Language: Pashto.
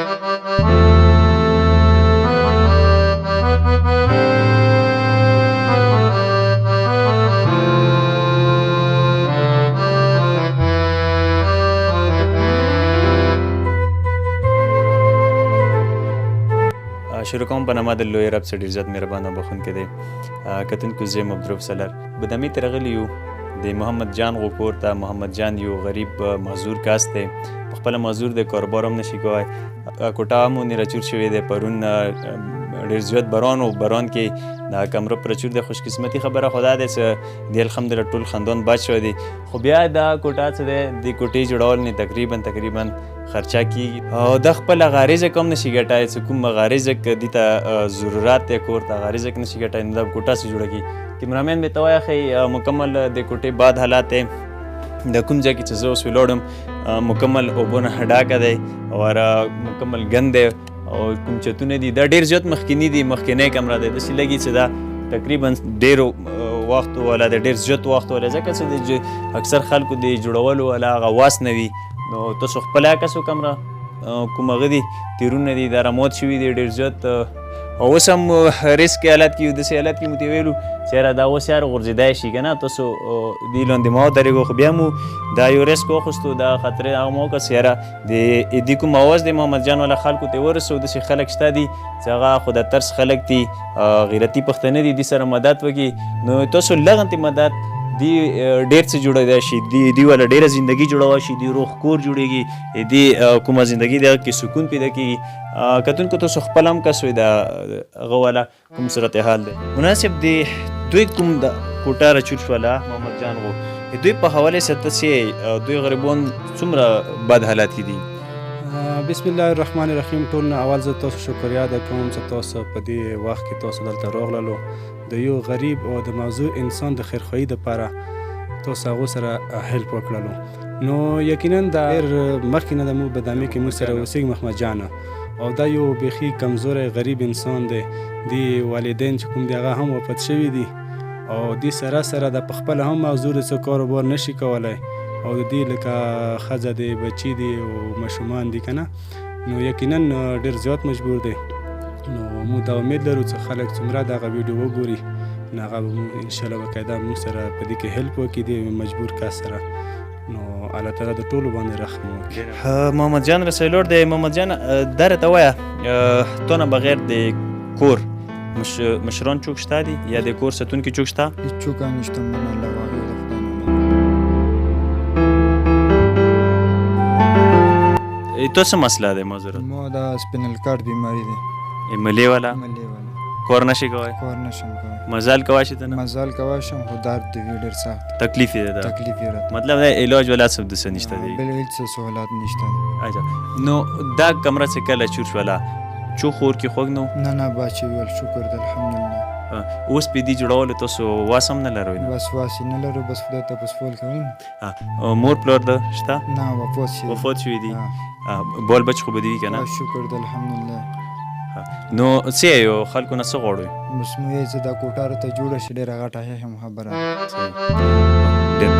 شروع کوم په نامه د لوی رب څخه ډېر زیات مهربان او بخښونکی دی. کتونکو زه یم عبدالرؤف سالار. بدامې ته راغلي یو د محمد جان غو کور ته. محمد جان یو غریب معذور کس دی، په خپله معذور دی، کاروبار هم نشي کوی. کوټه هم ونې راچور شوې دی. پرون ډېر زیات باران و، باران کې دا کمره پرچور دی. خوش قسمتي خبره خو دا دی چې دی الحمدلله ټول خاندان بچ شوی دی، خو بیا دا کوټه څه دی د کوټې جوړول نه تقریبا خرچه کیږي او د خپله غاریزه کوم نشي ګټای چې کوم غاریزه دې ته ضرورت دی کور ته غاریزه کې نشي ګټای، نو دا کوټه څه جوړه کړي. کیمرامین مې ته وایه ښیي مکمل د کوټې بعد حالات دی. د کوم ځای کې چې زه اوس ولاړم مکمل اوبو نه ډاکه دی او مکمل ګند دی او کوم چتونه دي دا ډېر زیات مخکینی دي، مخکینی کمره دی. داسې لګي چې دا تقریبا ډېرو وخت والا دی، ډېر زیات وخت والا، ځکه چې اکثر خلکو د جوړولو والا هغه واس نه وي. نو تاسو خپله کسو کمره کوم هغه دي تیرونه دي دا رامات شوي دي ډېر زیات، او اوس هم ریسک حالت کې یو، داسې حالت کې مو ته ویلو چې یاره دا اوس یار غورځېدای شي که نه، تاسو دې لاندې ما ودرېږو، خو بیا مو دا یو ریسک واخیستو، دا خطرې هغه مو وکړه چې یاره د دې کوم اواز دی محمد جان والا خلکو ته ورسو. داسې خلک شته دي چې هغه خو د ترس خلک دي، غیرتي پښتانه دي، دې سره مدد وکړي. نو تاسو لغنتې مدد دی ډېر څه جوړېدای شي، دی والا ډېره زندګي جوړولی شي، دی روغ کور جوړېږي، دی کومه زندګي دی هغه کې سکون پیدا کېږي. کتونکو تاسو خپل هم کس وي د هغه والا کوم صورت حال دی. مناسب دی دوی کوم د کوټه راچور شوله محمد جان غو، دوی په حوالې سره تاسې دوی غریبان څومره بد حالات کې دي؟ بسم الله الرحمن الرحیم. ټول نه اول زه تاسو شکریا ادا کوم چې تاسو په دې وخت کې تاسو دلته راغللو. د یو غریب او د معذور انسان د خیرخواهي دپاره تاسو هغو سره هیلپ وکړلو. نو یقینا دا ډېر مخکې نه د موږ بدامې کې موږ سره اوسېږي محمد جانه، او دا یو بیخي کمزوری غریب انسان دی. د والدین چې کوم دی هغه هم وفات شوي دي، او دې سره سره د پخپله هم معذور څه کاروبار نشي کولی، او د دې لکه ښځه دی، بچي دي او ماشومان دي که نه. نو یقینا ډېر زیات مجبور دی. نو موږ دا امید لرو چې خلک څومره دغه ویډیو وګوري نو هغه به انشاءالله باقاعده موږ سره په دې کې هیلپ وکړي د مجبور کس سره. نو الله تعالی د ټولو باندې رحم وکړي. محمد جان رسول لوړ دی. محمد جان دا راته وایه تو نه بغیر د کور مشران څوک شته دي یا د کور ساتونکي څوک شته؟ هېڅوک هم نشته، من الله واحد د خدای نه. تو څه مسله دی معذرت؟ ما دا سپینل کارت بیماری دی. ملې والا؟ ملې والا. کور نشي کوی؟ کور نشم کوی. مزال کوای شي ته نه؟ مزال کوای شم، خو درد دی ډېر سخت. تکلیف یې ده؟ تکلیف یې راته. مطلب دا علاج ولا څه داسې نشته دی؟ بل هېڅ سهولت نشته دی. اچھا نو دا کمره چې کله چور شوله چو خور کې خوږ نه و؟ نه نه بچې ویل شکر دی الحمدلله. اوس په دې جوړولو تاسو واس هم نه لروئ؟ بس واس یې نه لرو، بس خدای ته پسفول کوو. مور پلار ده شته؟ نه وفات شوي دي. بال بچ خو به دي وي که نه؟ شکر دی الحمدلله. نو څه یو خلکو نه څه غواړئ؟ بس مو یې چې دا کوټه راته جوړه شي ډېره غټه هم خبره. ډېر